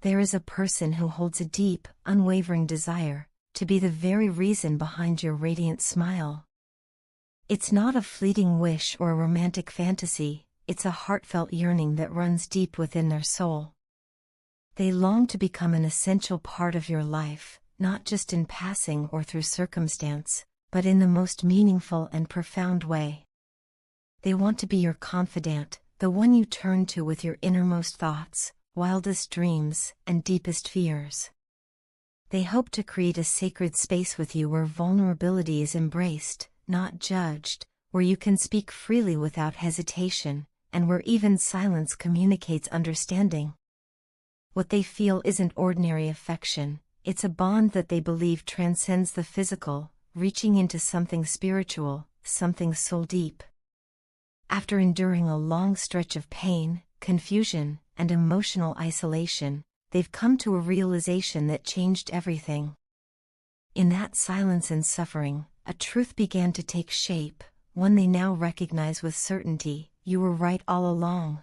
there is a person who holds a deep, unwavering desire to be the very reason behind your radiant smile. It's not a fleeting wish or a romantic fantasy, it's a heartfelt yearning that runs deep within their soul. They long to become an essential part of your life, not just in passing or through circumstance, but in the most meaningful and profound way. They want to be your confidant, the one you turn to with your innermost thoughts, wildest dreams, and deepest fears. They hope to create a sacred space with you where vulnerability is embraced, not judged, where you can speak freely without hesitation, and where even silence communicates understanding. What they feel isn't ordinary affection, it's a bond that they believe transcends the physical, reaching into something spiritual, something soul deep. After enduring a long stretch of pain, confusion, and emotional isolation, they've come to a realization that changed everything. In that silence and suffering, a truth began to take shape, one they now recognize with certainty: you were right all along.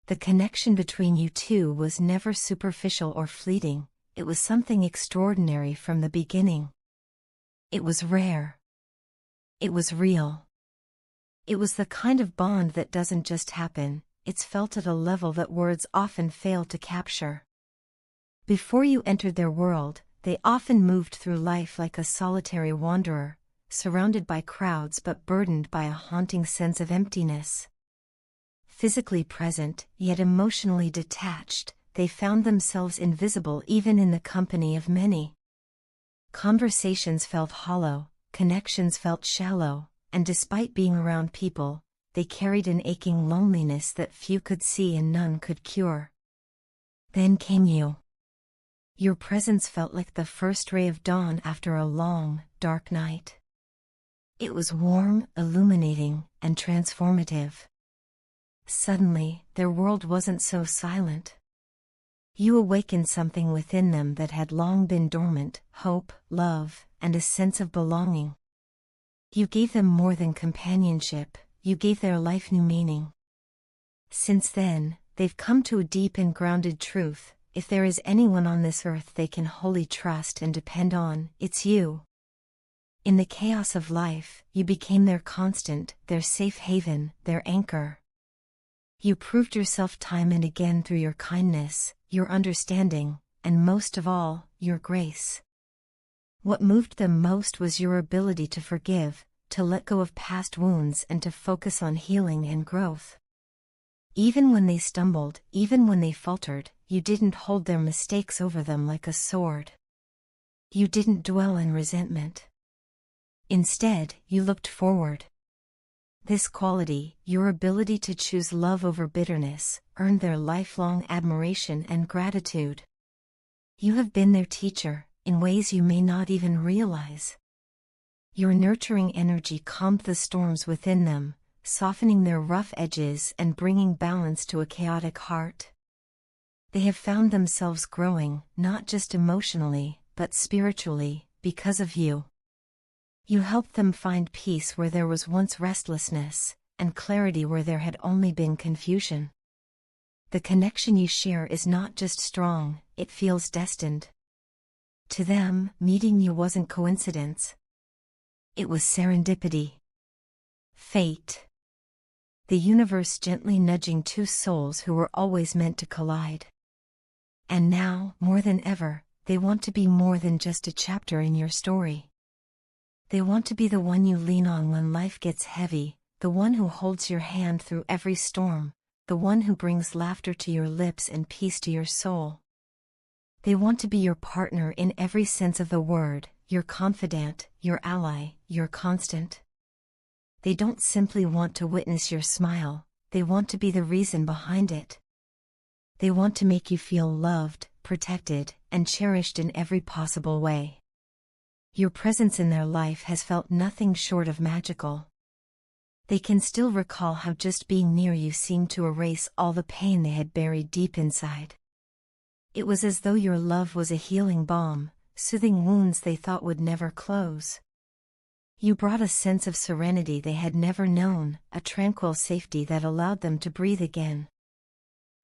The connection between you two was never superficial or fleeting, it was something extraordinary from the beginning. It was rare. It was real. It was the kind of bond that doesn't just happen, it's felt at a level that words often fail to capture. Before you entered their world, they often moved through life like a solitary wanderer, surrounded by crowds but burdened by a haunting sense of emptiness. Physically present, yet emotionally detached, they found themselves invisible even in the company of many. Conversations felt hollow, connections felt shallow, and despite being around people, they carried an aching loneliness that few could see and none could cure. Then came you. Your presence felt like the first ray of dawn after a long, dark night. It was warm, illuminating, and transformative. Suddenly, their world wasn't so silent. You awakened something within them that had long been dormant: hope, love, and a sense of belonging. You gave them more than companionship, you gave their life new meaning. Since then, they've come to a deep and grounded truth: if there is anyone on this earth they can wholly trust and depend on, it's you. In the chaos of life, you became their constant, their safe haven, their anchor. You proved yourself time and again through your kindness, your understanding, and most of all, your grace. What moved them most was your ability to forgive, to let go of past wounds and to focus on healing and growth. Even when they stumbled, even when they faltered, you didn't hold their mistakes over them like a sword. You didn't dwell in resentment. Instead, you looked forward. This quality, your ability to choose love over bitterness, earned their lifelong admiration and gratitude. You have been their teacher, in ways you may not even realize. Your nurturing energy calmed the storms within them, softening their rough edges and bringing balance to a chaotic heart. They have found themselves growing, not just emotionally, but spiritually, because of you. You helped them find peace where there was once restlessness, and clarity where there had only been confusion. The connection you share is not just strong, it feels destined. To them, meeting you wasn't coincidence. It was serendipity. Fate. The universe gently nudging two souls who were always meant to collide. And now, more than ever, they want to be more than just a chapter in your story. They want to be the one you lean on when life gets heavy, the one who holds your hand through every storm, the one who brings laughter to your lips and peace to your soul. They want to be your partner in every sense of the word, your confidant, your ally, your constant. They don't simply want to witness your smile, they want to be the reason behind it. They want to make you feel loved, protected, and cherished in every possible way. Your presence in their life has felt nothing short of magical. They can still recall how just being near you seemed to erase all the pain they had buried deep inside. It was as though your love was a healing balm, soothing wounds they thought would never close. You brought a sense of serenity they had never known, a tranquil safety that allowed them to breathe again.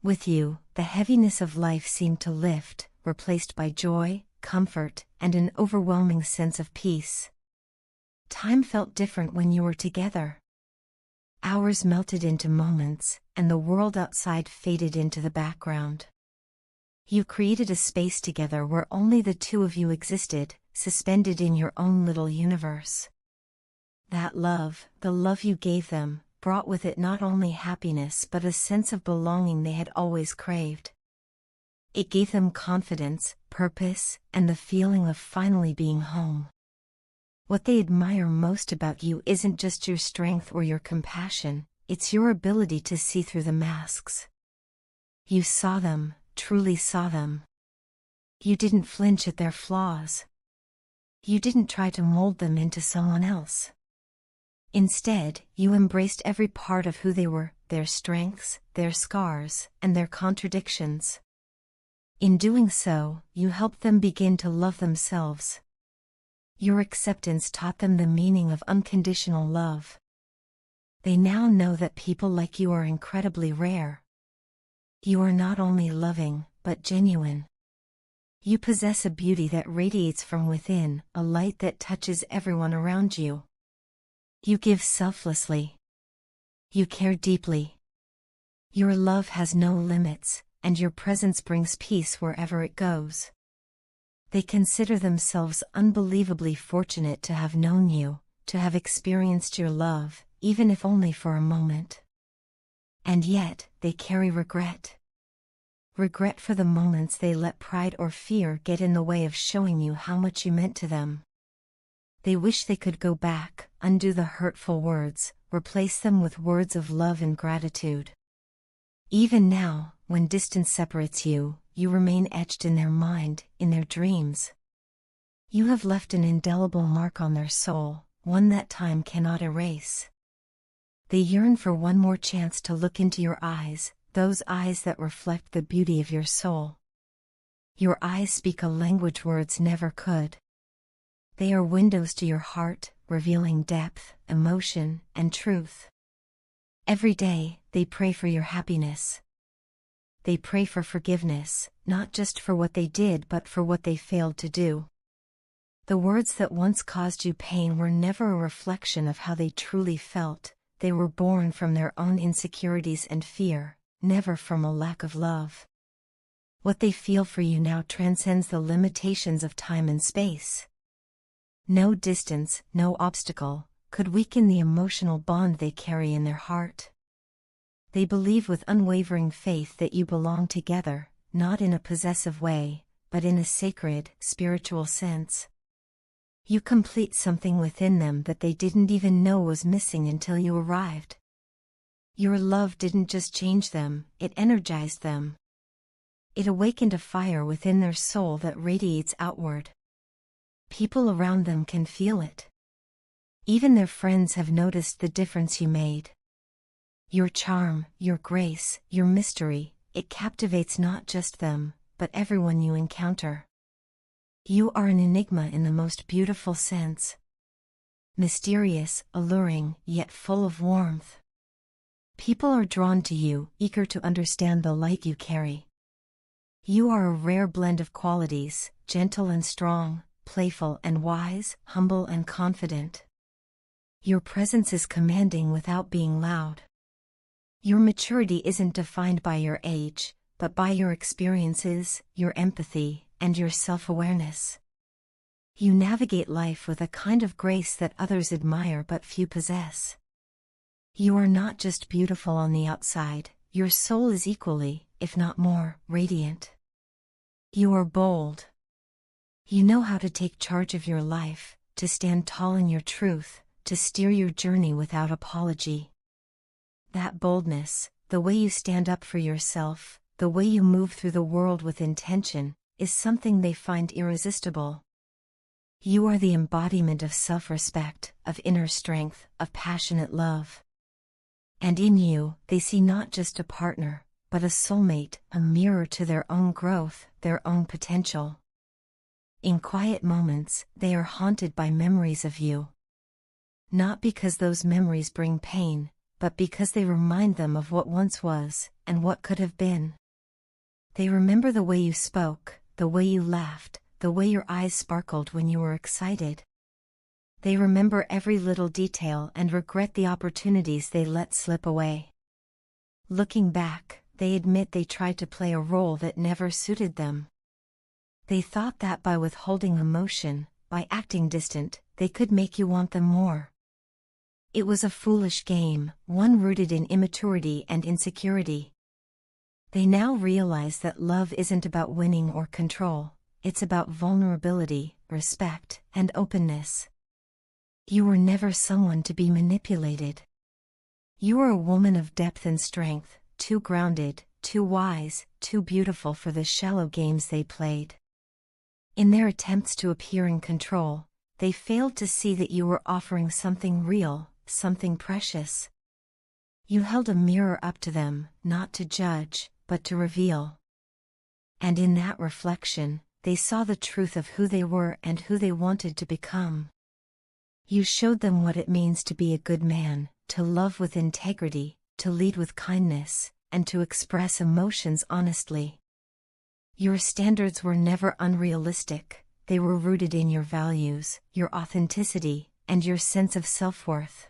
With you, the heaviness of life seemed to lift, replaced by joy, comfort, and an overwhelming sense of peace. Time felt different when you were together. Hours melted into moments, and the world outside faded into the background. You created a space together where only the two of you existed, suspended in your own little universe. That love, the love you gave them, brought with it not only happiness but a sense of belonging they had always craved. It gave them confidence, purpose, and the feeling of finally being home. What they admire most about you isn't just your strength or your compassion, it's your ability to see through the masks. You saw them, truly saw them. You didn't flinch at their flaws. You didn't try to mold them into someone else. Instead, you embraced every part of who they were, their strengths, their scars, and their contradictions. In doing so, you helped them begin to love themselves. Your acceptance taught them the meaning of unconditional love. They now know that people like you are incredibly rare. You are not only loving, but genuine. You possess a beauty that radiates from within, a light that touches everyone around you. You give selflessly. You care deeply. Your love has no limits, and your presence brings peace wherever it goes. They consider themselves unbelievably fortunate to have known you, to have experienced your love, even if only for a moment. And yet, they carry regret. Regret for the moments they let pride or fear get in the way of showing you how much you meant to them. They wish they could go back, undo the hurtful words, replace them with words of love and gratitude. Even now, when distance separates you, you remain etched in their mind, in their dreams. You have left an indelible mark on their soul, one that time cannot erase. They yearn for one more chance to look into your eyes, those eyes that reflect the beauty of your soul. Your eyes speak a language words never could. They are windows to your heart, revealing depth, emotion, and truth. Every day, they pray for your happiness. They pray for forgiveness, not just for what they did but for what they failed to do. The words that once caused you pain were never a reflection of how they truly felt, they were born from their own insecurities and fear, never from a lack of love. What they feel for you now transcends the limitations of time and space. No distance, no obstacle, could weaken the emotional bond they carry in their heart. They believe with unwavering faith that you belong together, not in a possessive way, but in a sacred, spiritual sense. You complete something within them that they didn't even know was missing until you arrived. Your love didn't just change them, it energized them. It awakened a fire within their soul that radiates outward. People around them can feel it. Even their friends have noticed the difference you made. Your charm, your grace, your mystery, it captivates not just them, but everyone you encounter. You are an enigma in the most beautiful sense. Mysterious, alluring, yet full of warmth. People are drawn to you, eager to understand the light you carry. You are a rare blend of qualities, gentle and strong, playful and wise, humble and confident. Your presence is commanding without being loud. Your maturity isn't defined by your age, but by your experiences, your empathy, and your self-awareness. You navigate life with a kind of grace that others admire but few possess. You are not just beautiful on the outside, your soul is equally, if not more, radiant. You are bold. You know how to take charge of your life, to stand tall in your truth, to steer your journey without apology. That boldness, the way you stand up for yourself, the way you move through the world with intention, is something they find irresistible. You are the embodiment of self-respect, of inner strength, of passionate love. And in you, they see not just a partner, but a soulmate, a mirror to their own growth, their own potential. In quiet moments, they are haunted by memories of you. Not because those memories bring pain, but because they remind them of what once was, and what could have been. They remember the way you spoke, the way you laughed, the way your eyes sparkled when you were excited. They remember every little detail and regret the opportunities they let slip away. Looking back, they admit they tried to play a role that never suited them. They thought that by withholding emotion, by acting distant, they could make you want them more. It was a foolish game, one rooted in immaturity and insecurity. They now realize that love isn't about winning or control, it's about vulnerability, respect, and openness. You were never someone to be manipulated. You were a woman of depth and strength, too grounded, too wise, too beautiful for the shallow games they played. In their attempts to appear in control, they failed to see that you were offering something real, something precious. You held a mirror up to them, not to judge, but to reveal. And in that reflection, they saw the truth of who they were and who they wanted to become. You showed them what it means to be a good man, to love with integrity, to lead with kindness, and to express emotions honestly. Your standards were never unrealistic, they were rooted in your values, your authenticity, and your sense of self-worth.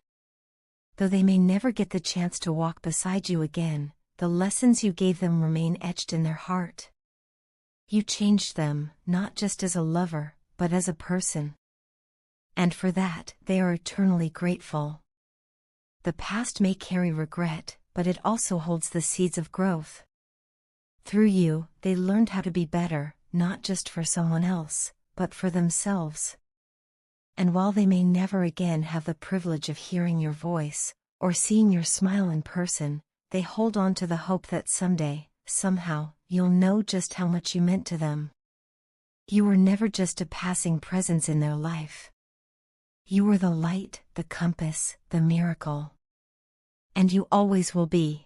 Though they may never get the chance to walk beside you again, the lessons you gave them remain etched in their heart. You changed them, not just as a lover, but as a person. And for that, they are eternally grateful. The past may carry regret, but it also holds the seeds of growth. Through you, they learned how to be better, not just for someone else, but for themselves. And while they may never again have the privilege of hearing your voice, or seeing your smile in person, they hold on to the hope that someday, somehow, you'll know just how much you meant to them. You were never just a passing presence in their life. You were the light, the compass, the miracle. And you always will be.